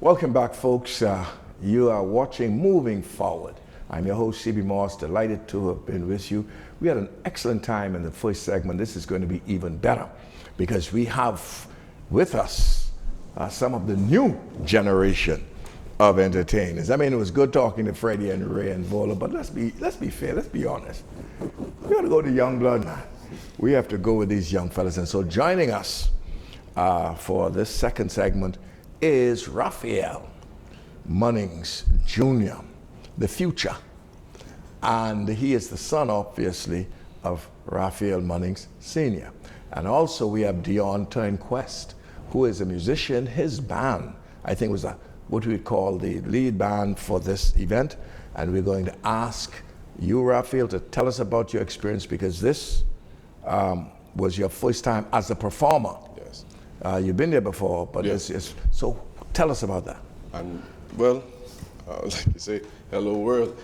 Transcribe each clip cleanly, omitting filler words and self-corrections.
Welcome back, folks. You are watching Moving Forward. I'm your host, CB Moss, delighted to have been with you. We had an excellent time in the first segment. This is going to be even better because we have with us some of the new generation of entertainers. I mean, it was good talking to Freddie and Ray and Vola, but let's be fair, let's be honest. We got to go to young blood now. We have to go with these young fellas. And so joining us for this second segment is Raphael Munnings Jr., the future. And he is the son, obviously, of Raphael Munnings Sr. And also we have June18th2019, who is a musician. His band, I think, was what we would call the lead band for this event. And we're going to ask you, Raphael, to tell us about your experience, because this was your first time as a performer. Yes. You've been there before, but yes. So tell us about that. Well, like you say, hello world.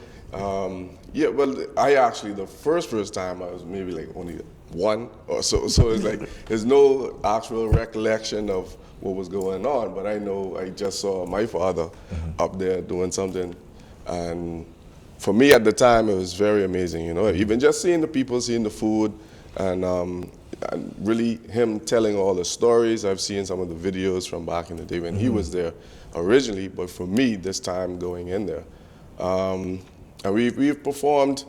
Yeah, well, I actually, the first time I was maybe like only one or so. So it's like, there's no actual recollection of what was going on, but I know I just saw my father up there doing something. And for me at the time, it was very amazing, you know, even just seeing the people, seeing the food, and really him telling all the stories. I've seen some of the videos from back in the day when he was there originally, but for me, this time going in there. And we've performed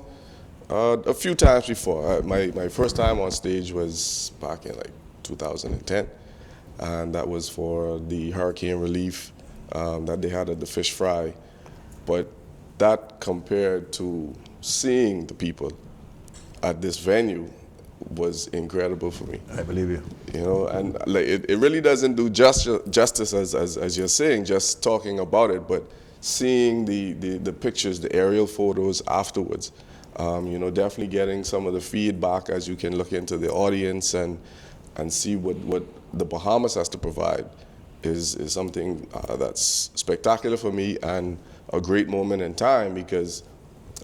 a few times before. My first time on stage was back in like 2010, and that was for the hurricane relief that they had at the Fish Fry. But that compared to seeing the people at this venue was incredible for me. I believe you. You know, and like it really doesn't do justice as you're saying, just talking about it, but seeing the pictures, the aerial photos afterwards. You know, definitely getting some of the feedback as you can look into the audience and see what the Bahamas has to provide is something that's spectacular for me and a great moment in time, because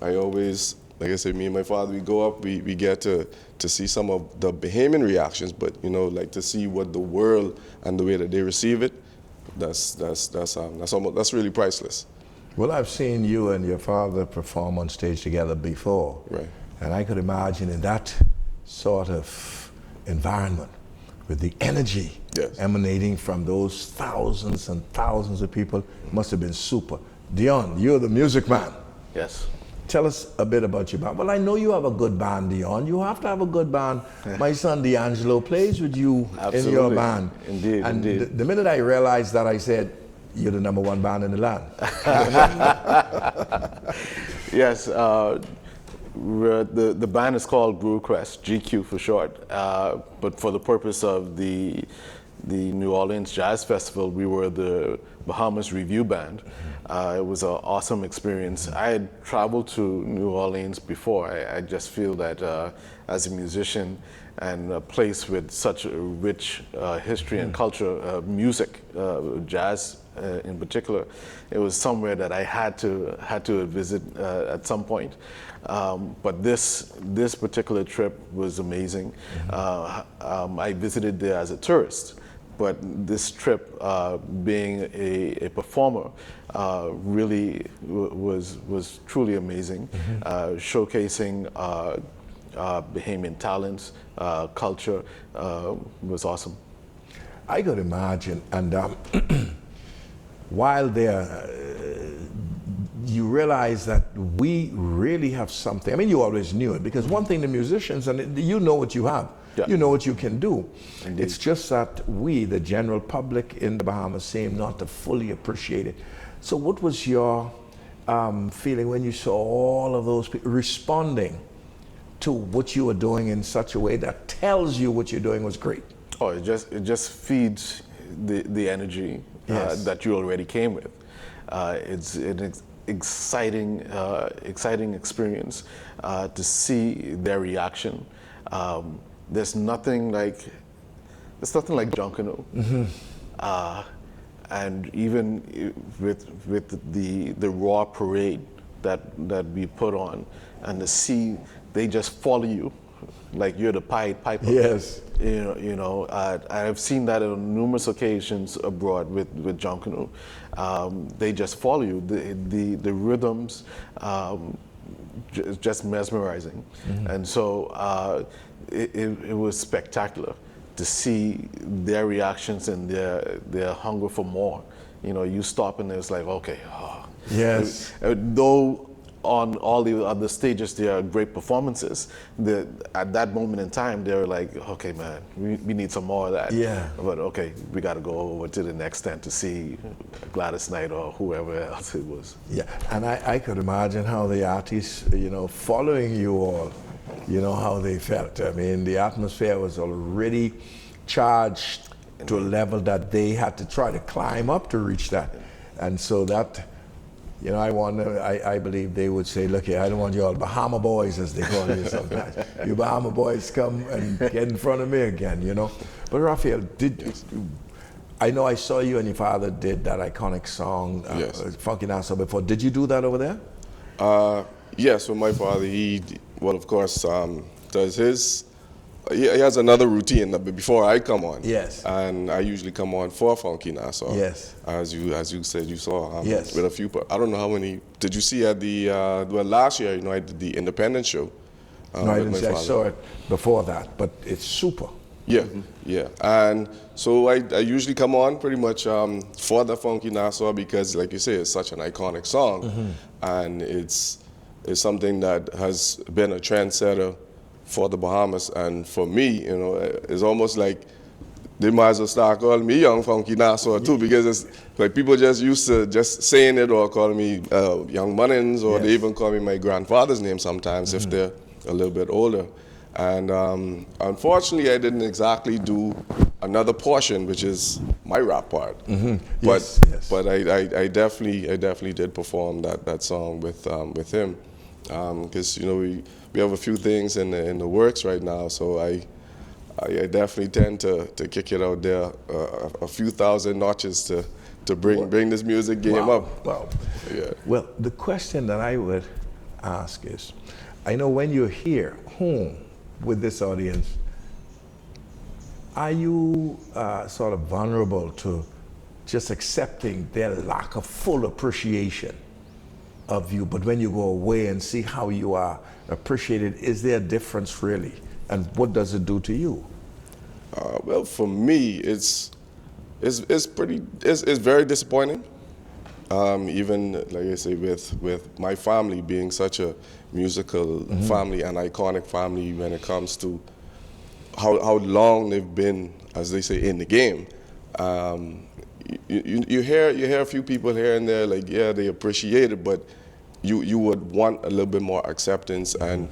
I always, like I said, me and my father, we go up, we get to see some of the Bahamian reactions, but you know, like to see what the world and the way that they receive it, that's really priceless. Well, I've seen you and your father perform on stage together before, right? And I could imagine in that sort of environment, with the energy emanating from those thousands and thousands of people, must have been super. Dion, you're the music man. Yes. Tell us a bit about your band. Well, I know you have a good band, Dion. You have to have a good band. My son D'Angelo plays with you in your band. Indeed, and indeed. The minute I realized that, I said, you're the #1 band in the land. Yes, the band is called Brewcrest, GQ for short. But for the purpose of the New Orleans Jazz Festival, we were the Bahamas Review Band. It was an awesome experience. I had traveled to New Orleans before. I just feel that as a musician and a place with such a rich history and culture, music, jazz in particular, it was somewhere that I had to visit at some point. But this particular trip was amazing. I visited there as a tourist. But this trip, being a performer, really was truly amazing, showcasing Bahamian talents, culture, was awesome. I could imagine, and while there, you realize that we really have something. I mean, you always knew it, because one thing the musicians, and you know what you have. Yeah. You know what you can do. Indeed. It's just that we, the general public in the Bahamas, seem not to fully appreciate it. So what was your feeling when you saw all of those people responding to what you were doing in such a way that tells you what you're doing was great? Oh, it just feeds the energy that you already came with. It's an exciting experience to see their reaction. There's nothing like Junkanoo, and even with the raw parade that we put on, and to see they just follow you like you're the Pied Piper. Yes. I've seen that on numerous occasions abroad with John Canoe. They just follow you. The rhythms, just mesmerizing, and so it was spectacular to see their reactions and their hunger for more. You stop and it's like, okay, Yes. Though on all the other stages there are great performances, at that moment in time they're like, okay, man, we need some more of that. Yeah. But okay, we got to go over to the next tent to see Gladys Knight or whoever else it was. Yeah, and I could imagine how the artists, following you all, how they felt. I mean, the atmosphere was already charged to a level that they had to try to climb up to reach that. And so that, I believe they would say, look here, I don't want you all Bahama boys, as they call you sometimes. You Bahama boys come and get in front of me again, But Raphael, I know I saw you and your father did that iconic song, Yes. Funky Nassau, before. Did you do that over there? Yes, with my father, of course, does his. He has another routine before I come on. Yes. And I usually come on for Funky Nassau. Yes. As you said, you saw. Yes. With a few. I don't know how many. Did you see at the last year? I did the Independence show. No, I didn't see. I saw it before that, but it's super. Yeah, yeah. And so I usually come on pretty much for the Funky Nassau because, like you say, it's such an iconic song, and it's something that has been a trendsetter for the Bahamas, and for me, it's almost like they might as well start calling me Young Funky Nassau too, because it's like people just used to just saying it or calling me Young Munnins, or they even call me my grandfather's name sometimes if they're a little bit older. And unfortunately, I didn't exactly do another portion, which is my rap part. Yes, but I definitely did perform that song with him, because we have a few things in the works right now. So I definitely tend to kick it out there a few thousand notches to bring this music game up. Wow. Yeah. Well, the question that I would ask is, I know when you're here, home, with this audience, are you sort of vulnerable to just accepting their lack of full appreciation of you? But when you go away and see how you are appreciated, is there a difference really? And what does it do to you? Well, for me, it's very disappointing. Even like I say, with my family being such a musical family and iconic family when it comes to how long they've been, as they say, in the game. You hear a few people here and there like, yeah, they appreciate it, but you would want a little bit more acceptance. And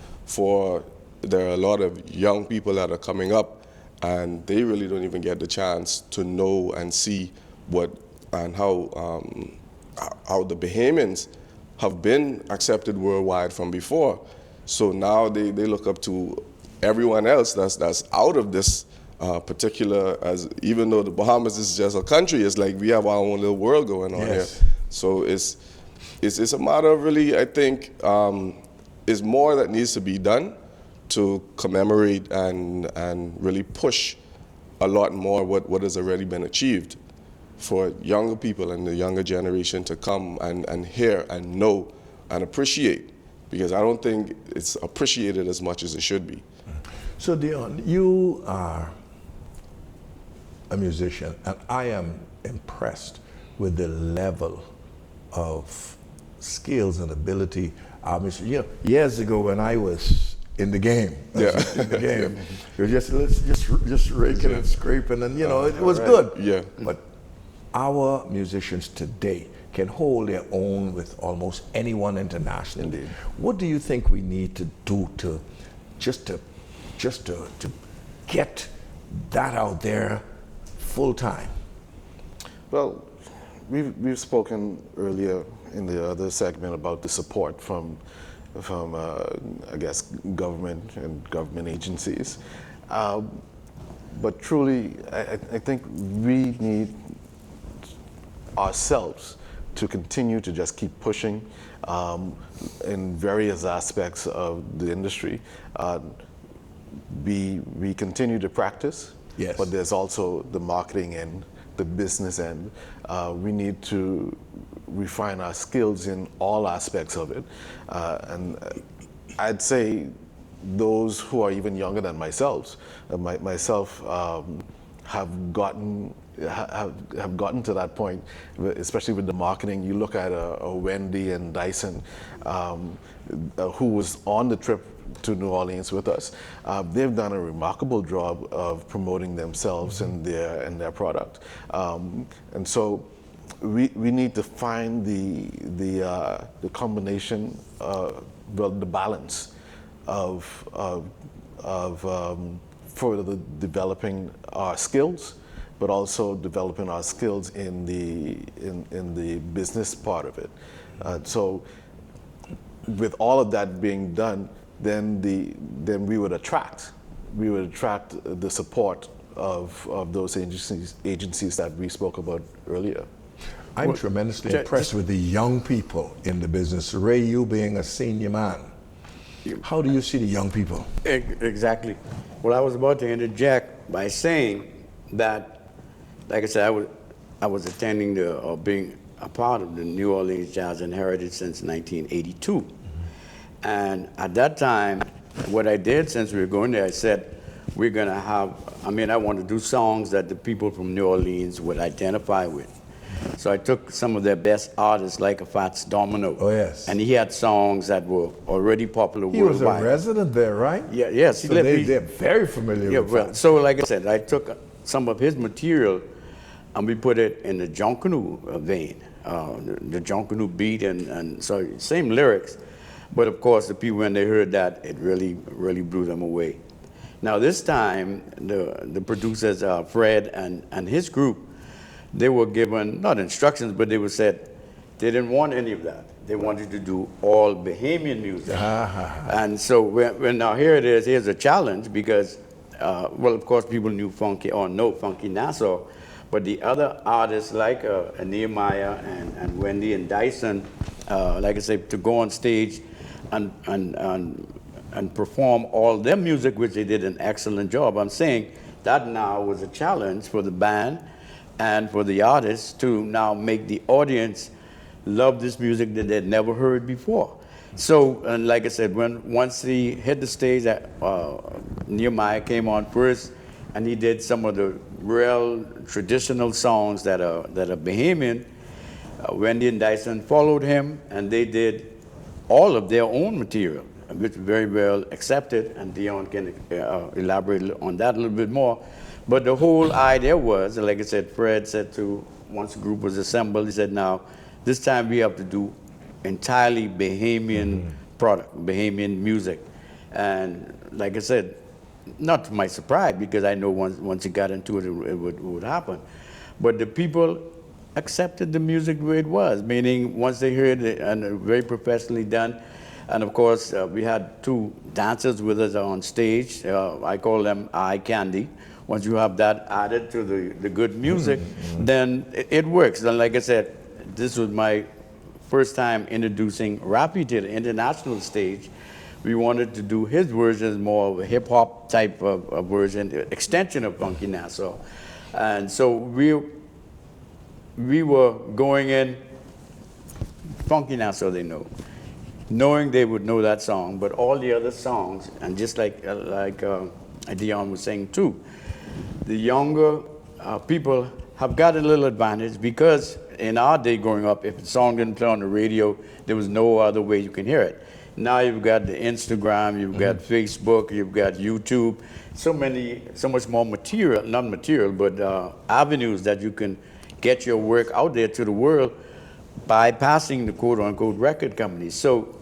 there are a lot of young people that are coming up, and they really don't even get the chance to know and see how the Bahamians have been accepted worldwide from before. So now they look up to everyone else that's out of this particular, as even though the Bahamas is just a country, it's like we have our own little world going on here. So it's a matter of really, I think, is more that needs to be done to commemorate and really push a lot more what has already been achieved, for younger people and the younger generation to come and hear and know and appreciate, because I don't think it's appreciated as much as it should be. So Dion, you are a musician, and I am impressed with the level of skills and ability. Years ago when I was in the game, it was just raking and scraping, and it was good. Yeah. But our musicians today can hold their own with almost anyone internationally. Indeed. What do you think we need to do to get that out there full time? Well, we've spoken earlier in the other segment about the support from I guess government and government agencies, but truly I think we need ourselves to continue to just keep pushing in various aspects of the industry. we continue to practice, Yes. but there's also the marketing end, the business end. We need to refine our skills in all aspects of it. And I'd say those who are even younger than myself, have gotten to that point, especially with the marketing. You look at a Wendy and Dyson, who was on the trip to New Orleans with us. They've done a remarkable job of promoting themselves and their product. And so we need to find the combination, the balance of further developing our skills, but also developing our skills in the business part of it. So with all of that being done, then we would attract the support of those agencies that we spoke about earlier. I'm tremendously impressed with the young people in the business. Ray, you being a senior man, how do you see the young people? Exactly. Well, I was about to interject by saying that, like I said, I was attending or being a part of the New Orleans Jazz and Heritage since 1982. And at that time, what I did since we were going there, I said, we're going to have, I want to do songs that the people from New Orleans would identify with. So I took some of their best artists, like a Fats Domino. Oh, yes. And he had songs that were already popular He worldwide. was a resident there, right? Yeah, yes. So they're very familiar with that. So like I said, I took some of his material and we put it in the Jonkanu vein, the Jonkanu beat, and so same lyrics. But of course, the people, when they heard that, it really blew them away. Now this time, the producers, Fred and his group, they were given, not instructions, but they were said, they didn't want any of that. They wanted to do all Bahamian music. And so when now here it is, here's a challenge because, well, of course, people knew Funky or know Funky Nassau, but the other artists like Nehemiah and Wendy and Dyson, like I say, to go on stage and perform all their music, which they did an excellent job. I'm saying that now was a challenge for the band and for the artists to now make the audience love this music that they'd never heard before. So, and like I said, once he hit the stage, Nehemiah came on first, and he did some of the real traditional songs that are Bahamian. Wendy and Dyson followed him, and they did all of their own material, which very well accepted, and Dion can elaborate on that a little bit more. But the whole idea was, like I said, Fred said once the group was assembled, he said, now, this time we have to do entirely Bahamian product, Bahamian music. And like I said, not to my surprise, because I know once you got into it, it would happen. But the people accepted the music the way it was, meaning once they heard it, and very professionally done. And of course, we had two dancers with us on stage. I call them eye candy. Once you have that added to the good music, then it works. And like I said, this was my first time introducing Rappy to the international stage. We wanted to do his version more of a hip-hop type of version, extension of Funky Nassau. And so we were going in, Funky Nassau they know, knowing they would know that song, but all the other songs, and just like Dion was saying too, the younger people have got a little advantage because in our day growing up, if a song didn't play on the radio, there was no other way you can hear it. Now you've got the Instagram, you've got Facebook, you've got YouTube, so much more material, not material, but avenues that you can get your work out there to the world bypassing the quote-unquote record companies. So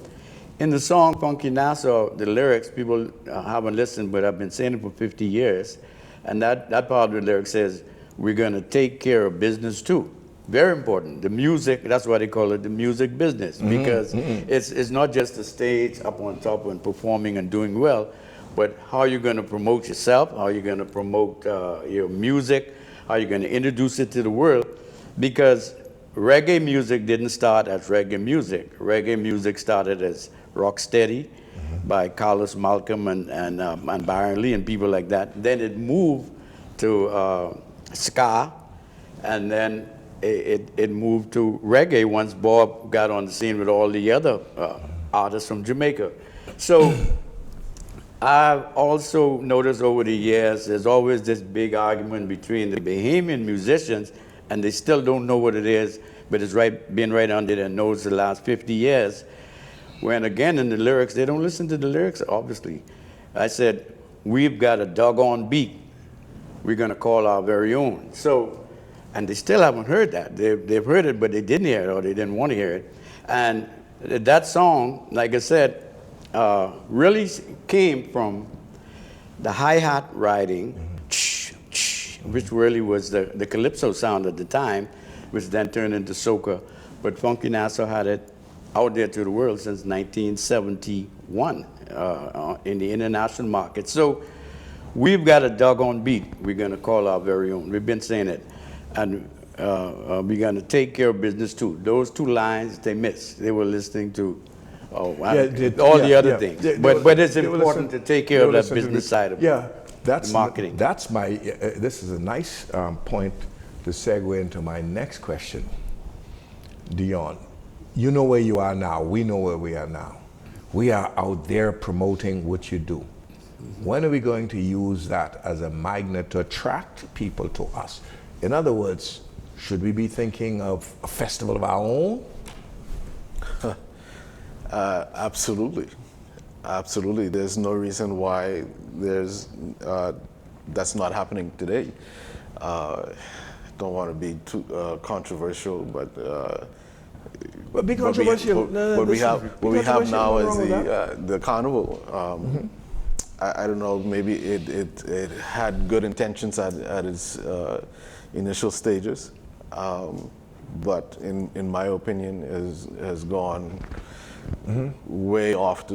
in the song Funky Nassau, the lyrics, people haven't listened, but I've been saying it for 50 years. And that part of the lyric says, we're going to take care of business too. Very important. The music, that's why they call it the music business, because it's not just the stage up on top and performing and doing well, but how you're going to promote yourself, how you're going to promote your music, how you're going to introduce it to the world. Because reggae music didn't start as reggae music. Reggae music started as rocksteady by Carlos Malcolm and Byron Lee and people like that. Then it moved to ska, and then it moved to reggae once Bob got on the scene with all the other artists from Jamaica. So I've also noticed over the years there's always this big argument between the Bahamian musicians, and they still don't know what it is, but it's been right under their nose the last 50 years. When again in the lyrics, they don't listen to the lyrics, obviously. I said, we've got a doggone beat we're gonna call our very own. So, and they still haven't heard that. They've heard it, but they didn't hear it, or they didn't want to hear it. And that song, like I said, really came from the hi-hat riding, which really was the calypso sound at the time, which then turned into soca. But Funky Nassau had it out there to the world since 1971 in the international market. So we've got a doggone beat we're gonna call our very own. We've been saying it. And we're gonna take care of business too. Those two lines they missed. They were listening to all the other things. But it's important to take care of that business side of that's marketing. That's my, this is a nice point to segue into my next question. Dion, you know where you are now. We know where we are now. We are out there promoting what you do. When are we going to use that as a magnet to attract people to us? In other words, should we be thinking of a festival of our own? Absolutely. Absolutely. There's no reason why that's not happening today. Don't want to be too controversial, but be controversial. What we have now is the carnival. I don't know. Maybe it had good intentions at its initial stages, but in my opinion, has gone way off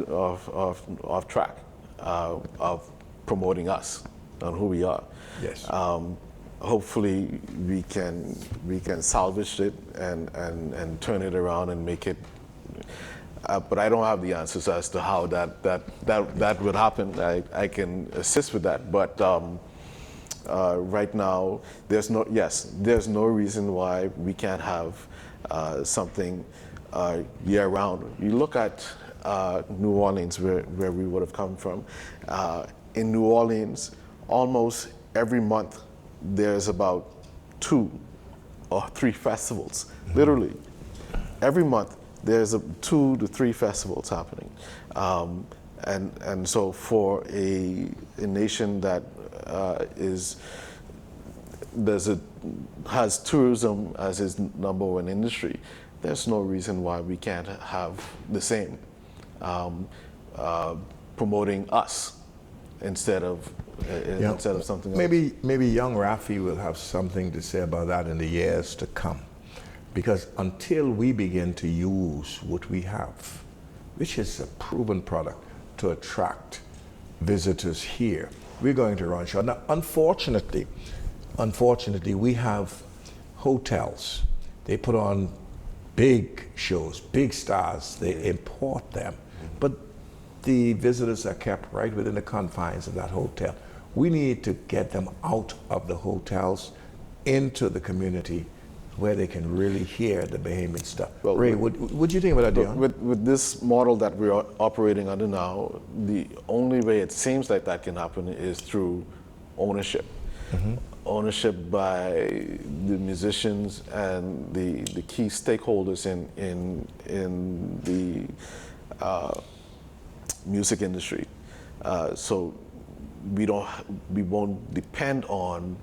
track of promoting us and who we are. Yes. Hopefully we can salvage it and turn it around and make it. But I don't have the answers as to how that would happen. I can assist with that, but right now there's no reason why we can't have something year round. You look at New Orleans, where we would have come from. In New Orleans, almost every month there's about 2 or 3 festivals. Literally, every month there's 2 to 3 festivals happening, and so for a nation that has tourism as its #1 industry, there's no reason why we can't have the same, promoting us instead of something else. Maybe young Rafi will have something to say about that in the years to come. Because until we begin to use what we have, which is a proven product to attract visitors here, we're going to run short. Now, unfortunately, we have hotels. They put on big shows, big stars. They import them. But the visitors are kept right within the confines of that hotel. We need to get them out of the hotels into the community where they can really hear the Bahamian stuff. Well, Ray, what do you think about that, Dion? With this model that we're operating under now, the only way it seems like that can happen is through ownership. Ownership by the musicians and the key stakeholders in the music industry. So we won't depend on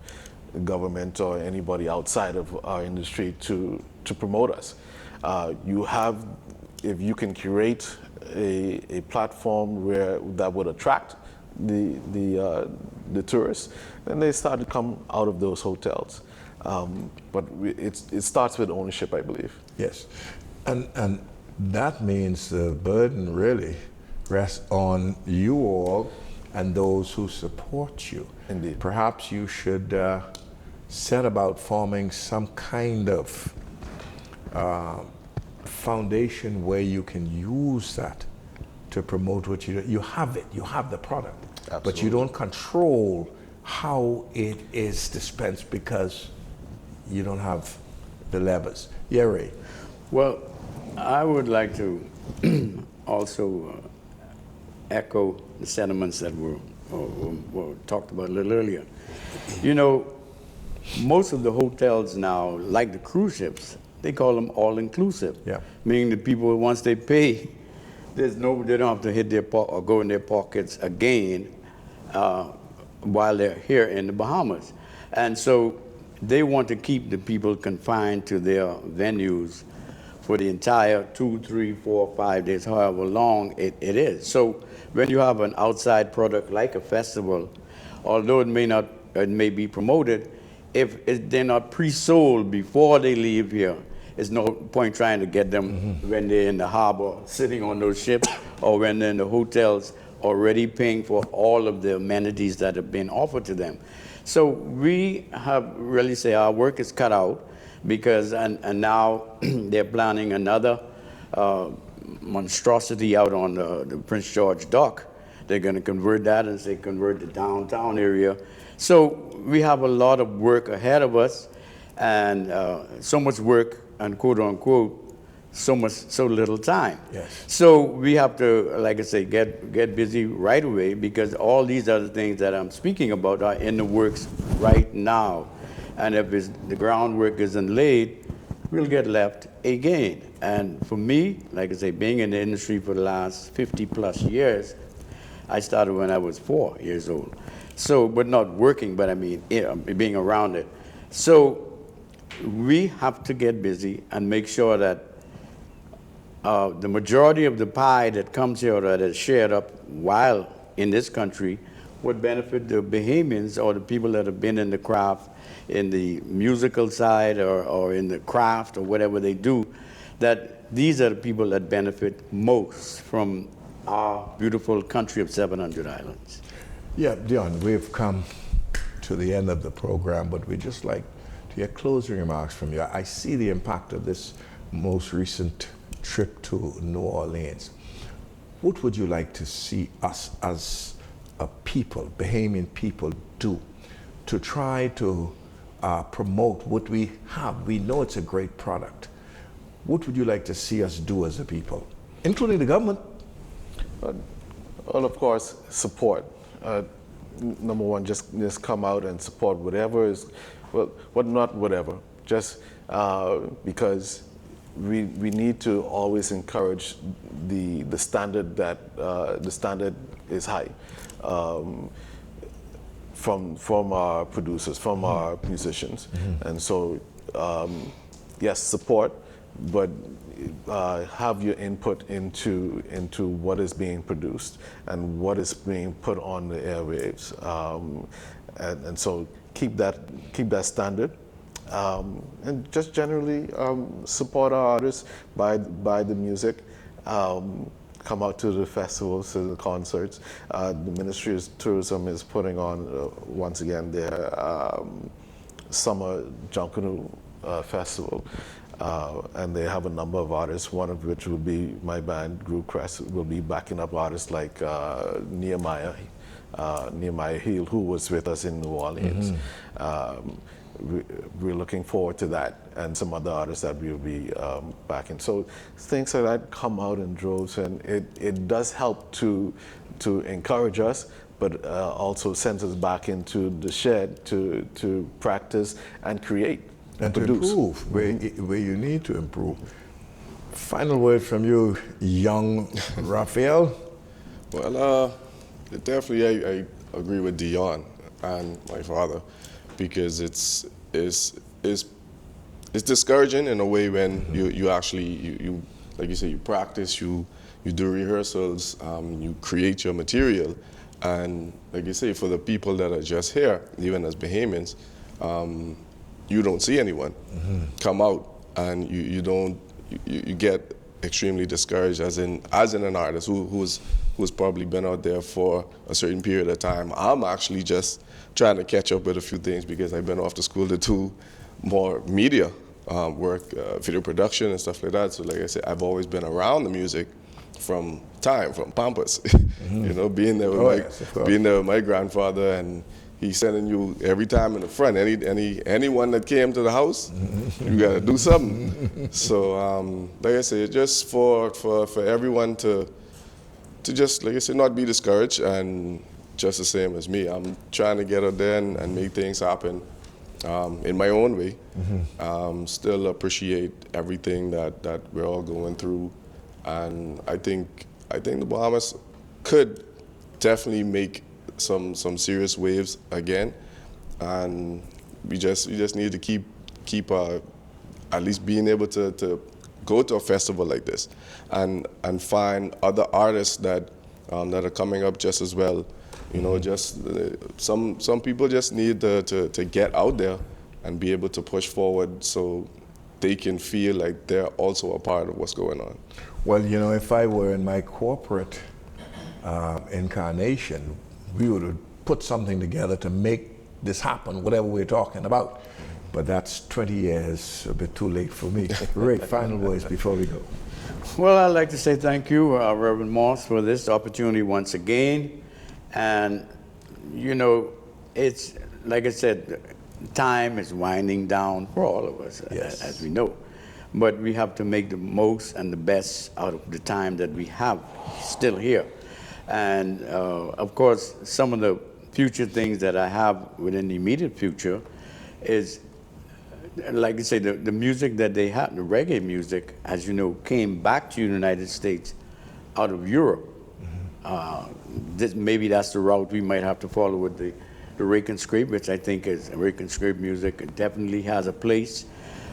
government or anybody outside of our industry to promote us. If you can curate a platform that would attract the tourists, then they start to come out of those hotels. But it starts with ownership, I believe. Yes, and that means the burden really rests on you all and those who support you. Indeed. Perhaps you should set about forming some kind of foundation where you can use that to promote what you do. You have it, you have the product, but you don't control how it is dispensed because you don't have the levers. Yeah, Ray. Well, I would like to also echo the sentiments that were talked about a little earlier. You know, most of the hotels now, like the cruise ships, they call them all-inclusive. Yeah. Meaning the people, once they pay, they don't have to hit their or go in their pockets again while they're here in the Bahamas. And so they want to keep the people confined to their venues for the entire 2, 3, 4, 5 days, however long it is. So when you have an outside product like a festival, although it may be promoted, if they're not pre-sold before they leave here, there's no point trying to get them when they're in the harbor, sitting on those ships, or when they're in the hotels, already paying for all of the amenities that have been offered to them. So we have really say our work is cut out because, and now they're planning another monstrosity out on the Prince George dock. They're going to convert that and say convert the downtown area. So we have a lot of work ahead of us, and so much work and quote unquote so little time. Yes. So we have to, like I say, get busy right away because all these other things that I'm speaking about are in the works right now. And if the groundwork isn't laid, we'll get left again. And for me, like I say, being in the industry for the last 50 plus years, I started when I was 4 years old. So, but not working, but I mean, being around it. So we have to get busy and make sure that the majority of the pie that comes here or that is shared up while in this country would benefit the Bahamians or the people that have been in the craft, in the musical side or in the craft or whatever they do, that these are the people that benefit most from our beautiful country of 700 islands. Yeah, Dion, we've come to the end of the program, but we'd just like to hear closing remarks from you. I see the impact of this most recent trip to New Orleans. What would you like to see us as a people, Bahamian people, do to try to promote what we have? We know it's a great product. What would you like to see us do as a people, including the government? Well, of course, support. Number one, just come out and support whatever is, well, not whatever, just because we need to always encourage the standard that the standard is high from our producers, from our musicians, and so yes, support, but have your input into what is being produced and what is being put on the airwaves, and so keep that standard, and just generally support our artists, buy the music, come out to the festivals, to the concerts. The Ministry of Tourism is putting on once again their summer Junkanoo Festival. And they have a number of artists, one of which will be my band, Group Crest, will be backing up artists like Nehemiah Hill, who was with us in New Orleans. We're looking forward to that, and some other artists that we'll be backing. So things like that come out in droves, and it does help to encourage us, but also sends us back into the shed to practice and create. And to improve where you need to improve. Final word from you, young Raphael. Well, definitely I agree with Dion and my father, because it's discouraging in a way when you actually like you say, you practice, you do rehearsals, you create your material, and like you say, for the people that are just here, even as Bahamians, you don't see anyone come out, and you get extremely discouraged as in an artist who's probably been out there for a certain period of time. I'm actually just trying to catch up with a few things because I've been off to school to do more media work video production and stuff like that. So like I said, I've always been around the music from Pampas, you know, being there with my grandfather, and he's sending you every time in the front. Anyone that came to the house, you got to do something. So like I said, just for everyone to just, like I said, not be discouraged, and just the same as me, I'm trying to get out there and make things happen in my own way. Still appreciate everything that we're all going through, and I think the Bahamas could definitely make some serious waves again, and we just need to keep at least being able to go to a festival like this and find other artists that are coming up just as well. You know, just some people just need to get out there and be able to push forward so they can feel like they're also a part of what's going on. Well, you know, if I were in my corporate incarnation, we would have put something together to make this happen, whatever we're talking about. But that's 20 years, a bit too late for me. Ray, final words before we go. Well, I'd like to say thank you, Reverend Moss, for this opportunity once again. And, you know, it's, like I said, time is winding down for all of us, yes, as we know. But we have to make the most and the best out of the time that we have still here. And, of course, some of the future things that I have within the immediate future is, like I say, the music that they have, the reggae music, as you know, came back to the United States out of Europe. Maybe that's the route we might have to follow with the rake and scrape, which I think is rake and scrape music. It definitely has a place.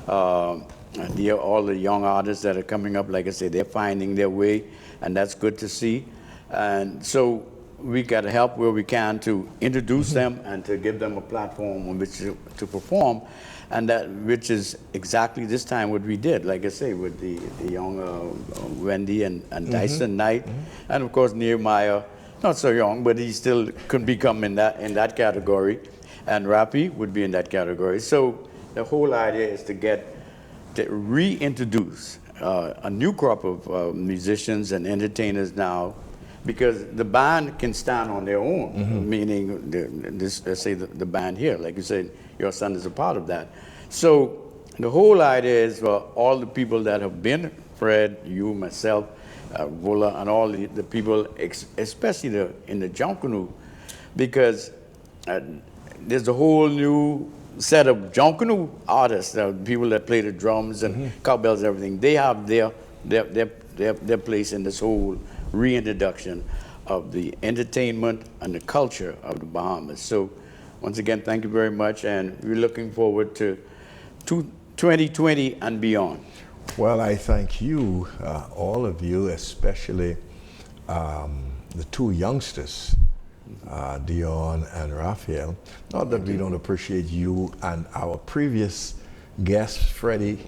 All the young artists that are coming up, like I say, they're finding their way, and that's good to see. And so we got to help where we can to introduce them and to give them a platform on which to perform, and that which is exactly this time what we did, like I say, with the young Wendy and Dyson Knight, and of course Nehemiah, not so young, but he still could become in that category, and Rapi would be in that category. So the whole idea is to reintroduce a new crop of musicians and entertainers now, because the band can stand on their own, meaning let's say the band here, like you said, your son is a part of that. So the whole idea is for all the people that have been, Fred, you, myself, Vola, and all the people, especially in the Jonkanu, because there's a whole new set of Jonkanu artists, people that play the drums and cowbells and everything. They have their place in this whole reintroduction of the entertainment and the culture of the Bahamas. So once again, thank you very much, and we're looking forward to 2020 and beyond. Well, I thank you, all of you, especially the two youngsters, Dion and Raphael. Not that we don't appreciate you and our previous guests, Freddie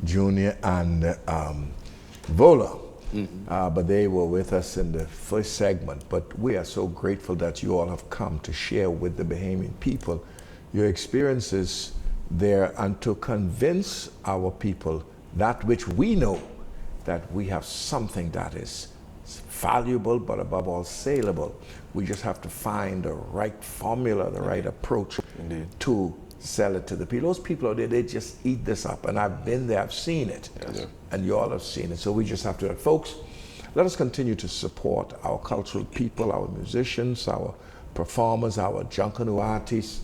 Jr. and Vola. But they were with us in the first segment. But we are so grateful that you all have come to share with the Bahamian people your experiences there and to convince our people that which we know, that we have something that is valuable but above all saleable. We just have to find the right formula, the right approach to sell it to the people. Those people out there, they just eat this up, and I've been there, I've seen it, and you all have seen it. So we just have to, folks, let us continue to support our cultural people, our musicians, our performers, our Jonkanu artists,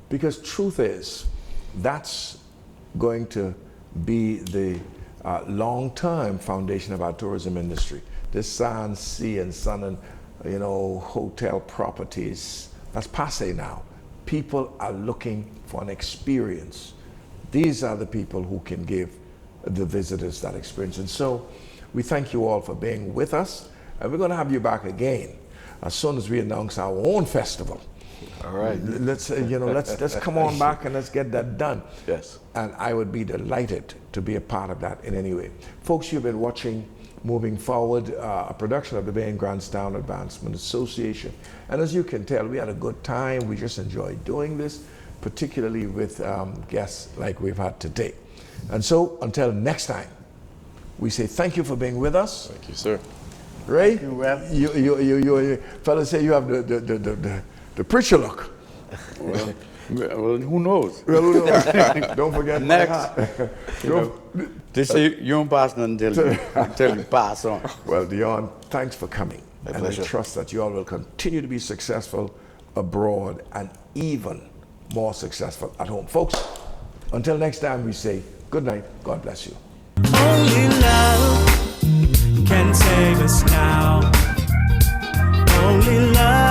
because truth is, that's going to be the long-term foundation of our tourism industry. This sand, sea, and sun, and hotel properties, that's passé now. People are looking for an experience. These are the people who can give the visitors that experience. And so we thank you all for being with us, and we're going to have you back again as soon as we announce our own festival. All right. Let's let's come on back and let's get that done. Yes. And I would be delighted to be a part of that in any way. Folks, you've been watching Moving Forward, a production of the Bain Grandstown Advancement Association. And as you can tell, we had a good time. We just enjoyed doing this, particularly with guests like we've had today. And so, until next time, we say thank you for being with us. Thank you, sir. Ray, you, Rev. you fellas say you have the preacher look. Well, who knows? Well, who knows? Don't forget my Next. hat. They say you don't pass none until you pass on. Well, Dion, thanks for coming. My and pleasure. I trust that you all will continue to be successful abroad and even more successful at home. Folks, until next time, we say good night. God bless you. Only love can save us now. Only love.